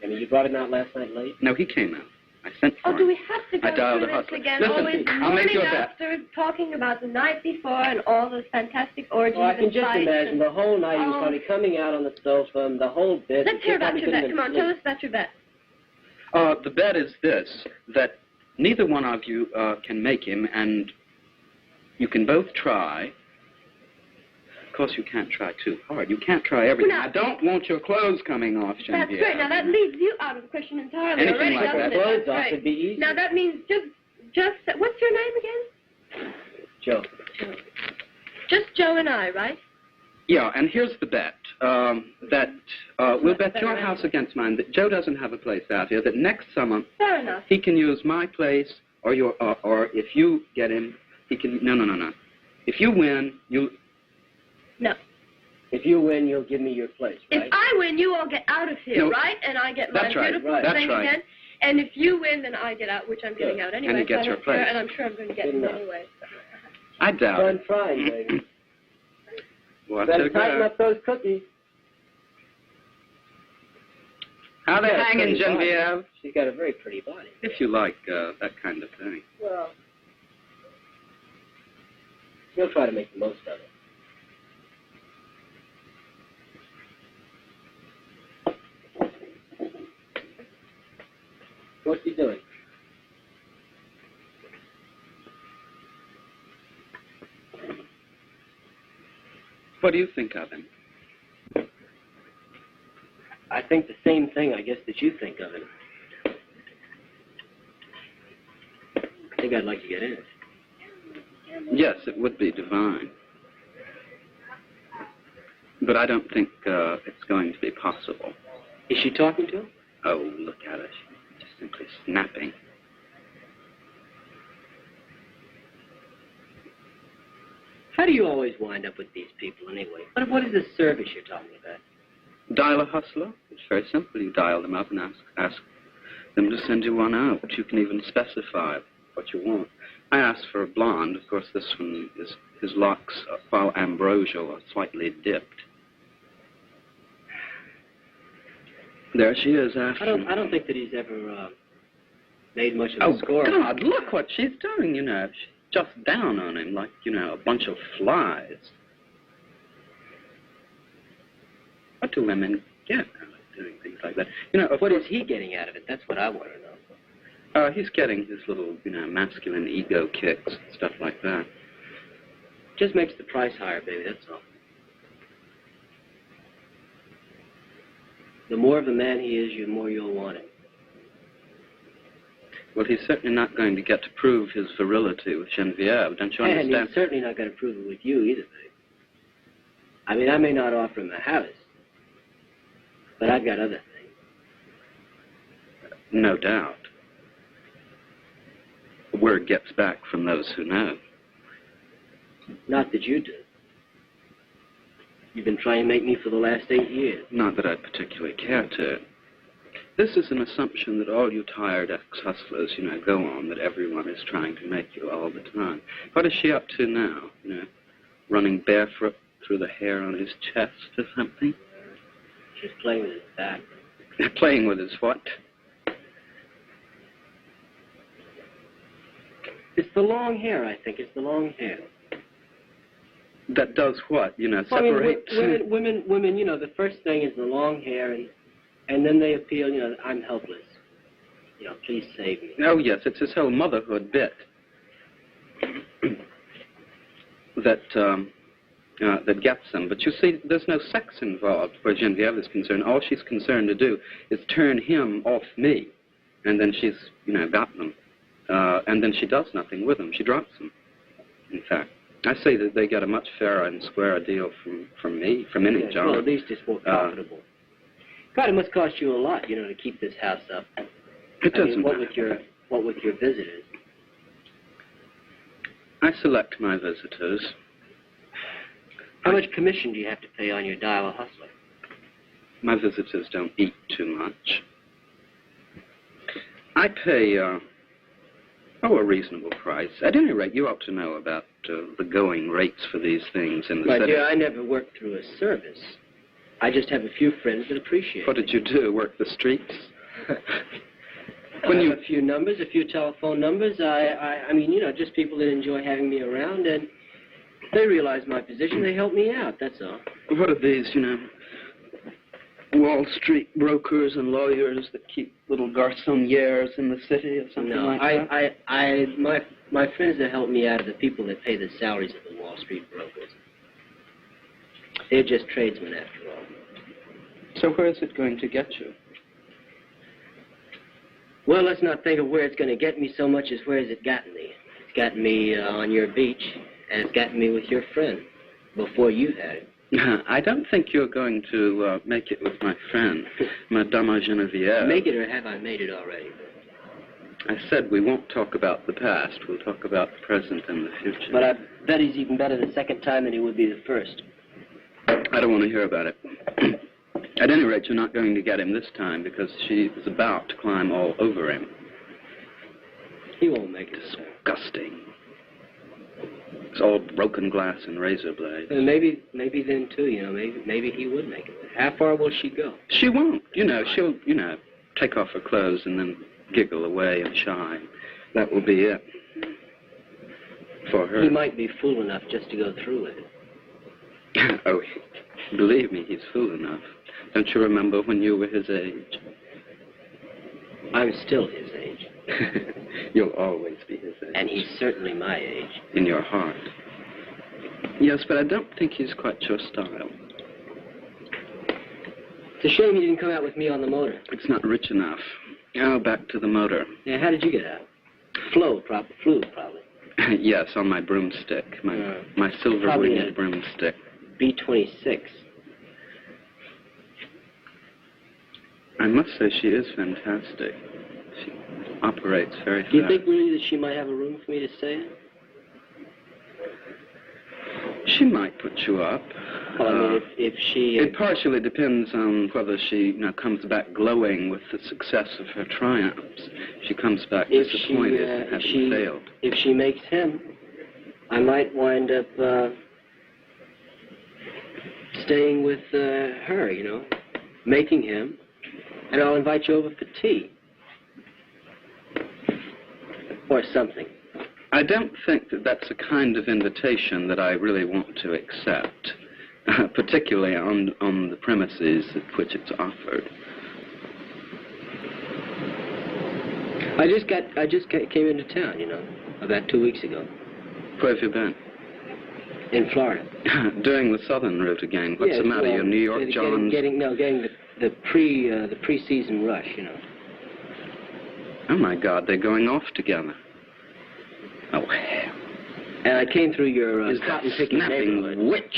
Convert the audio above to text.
I mean, you brought him out last night late? No, he came out. I sent for him. Oh, do we have to go I dialed through a this hustler. again? Listen, Always I'll make you a bet. after talking about the night before and all those fantastic orgies Oh, I can and just fights imagine and... the whole night he was probably coming out on the sofa and the whole bit. Let's hear about your bet. Come on, tell us about your bet. The bet is this, that neither one of you can make him, and you can both try. Of course, you can't try too hard. You can't try everything. Well, now, I don't want your clothes coming off, Genevieve. That's great. Now, that leaves you out of the question entirely. Anything already, like doesn't that. it? Clothes That's off great. would be easy. Now, that means just... What's your name again? Joe. Joe. Just Joe and I, right? Yeah, and here's the bet. We'll bet your house against mine that Joe doesn't have a place out here, that next summer Fair enough. he can use my place, or your, or if you get him, he can... No. If you win, you... No. If you win, you'll give me your place, right? If I win, you all get out of here, No. right? And I get my That's right. beautiful Right. That's thing right. again. And if you win, then I get out, which I'm getting out anyway. And he gets so I your don't care, place. And I'm sure I'm going to get Good it enough. anyway. I doubt Fun it. trying, baby. What's Better it tighten go? up those cookies. How they She's got a hanging, pretty body. Genevieve? She's got a very pretty body. If you like that kind of thing. Well, you'll try to make the most of it. What's he doing? What do you think of him? I think the same thing, I guess, that you think of him. I think I'd like to get in it. Yes, it would be divine. But I don't think it's going to be possible. Is she talking to him? Oh, look at her. She's just simply snapping. How do you always wind up with these people anyway? What is this service you're talking about? Dial a hustler. It's very simple. You dial them up and ask them to send you one out. You can even specify what you want. I asked for a blonde. Of course, this one is his locks, while ambrosial, are slightly dipped. There she is after. I don't think that he's ever made much of a score. Oh, God, look what she's doing, you know. She's just down on him like, you know, a bunch of flies. What do women get out of doing things like that? You know, What is he getting out of it? That's what I want to know. He's getting his little, you know, masculine ego kicks, stuff like that. Just makes the price higher, baby, that's all. The more of a man he is, the more you'll want him. Well, he's certainly not going to get to prove his virility with Genevieve, don't you understand? And he's certainly not going to prove it with you either, babe. I mean, I may not offer him a house, but I've got other things. No doubt. The word gets back from those who know. Not that you do. You've been trying to make me for the last 8 years. Not that I particularly care to. This is an assumption that all you tired ex-hustlers, you know, go on, that everyone is trying to make you all the time. What is she up to now? You know, running barefoot through the hair on his chest or something? She's playing with his back. Playing with his what? It's the long hair, I think. It's the long hair. That does what? You know, Well, I separate... mean, women, you know, the first thing is the long hair, and then they appeal, you know, I'm helpless. You know, please save me. Oh, yes, it's his whole motherhood bit. that gets them. But you see, there's no sex involved where Genevieve is concerned. All she's concerned to do is turn him off me. And then she's, you know, got them. And then she does nothing with them. She drops them, in fact. I say that they get a much fairer and squarer deal from me, from any job. Well, at least it's more profitable. God, it must cost you a lot, you know, to keep this house up. It doesn't what matter. with your visitors? I select my visitors. How much commission do you have to pay on your dial a hustler? My visitors don't eat too much. I pay, a reasonable price. At any rate, you ought to know about the going rates for these things in the My city. dear, I never worked through a service. I just have a few friends that appreciate it. What did you do, work the streets? When you a few numbers, a few telephone numbers. I mean, you know, just people that enjoy having me around, and they realize my position. They help me out. That's all. What are these, you know, Wall Street brokers and lawyers that keep little garçonnières in the city or something like that? My friends that help me out are the people that pay the salaries of the Wall Street brokers. They're just tradesmen after all. So where is it going to get you? Well, let's not think of where it's going to get me so much as where has it gotten me. It's gotten me on your beach, and it's gotten me with your friend before you had it. I don't think you're going to make it with my friend, Madame Genevieve. Make it, or have I made it already? I said we won't talk about the past. We'll talk about the present and the future. But I bet he's even better the second time than he would be the first. I don't want to hear about it. At any rate, you're not going to get him this time because she is about to climb all over him. He won't make it. Disgusting. It's all broken glass and razor blades. Maybe then too, you know, maybe he would make it. How far will she go? She won't. You know, she'll, you know, take off her clothes and then giggle away and shy. That will be it. For her. He might be fool enough just to go through with it. Oh, believe me, he's fool enough. Don't you remember when you were his age? I'm still his age. You'll always be his age. And he's certainly my age. In your heart. Yes, but I don't think he's quite your style. It's a shame he didn't come out with me on the motor. It's not rich enough. Oh, back to the motor. Yeah, how did you get out? Flew, probably. Yes, on my broomstick. My silver-winged broomstick. B-26. I must say she is fantastic. She operates very fast. Do you think really that she might have a room for me to stay in? She might put you up. Well, I mean, if she... It partially depends on whether she, you know, comes back glowing with the success of her triumphs. She comes back disappointed and having failed. If she makes him, I might wind up staying with her, you know, making him, and I'll invite you over for tea. Or something. I don't think that that's a kind of invitation that I really want to accept, particularly on the premises at which it's offered. I just came into town, you know, about 2 weeks ago. Where have you been? In Florida. Doing the southern route again. What's the matter? Well, Your New York Johns? Getting the pre-season rush, you know. Oh my God, they're going off together. Oh, and I came through your cotton picking snapping neighborhood. witch.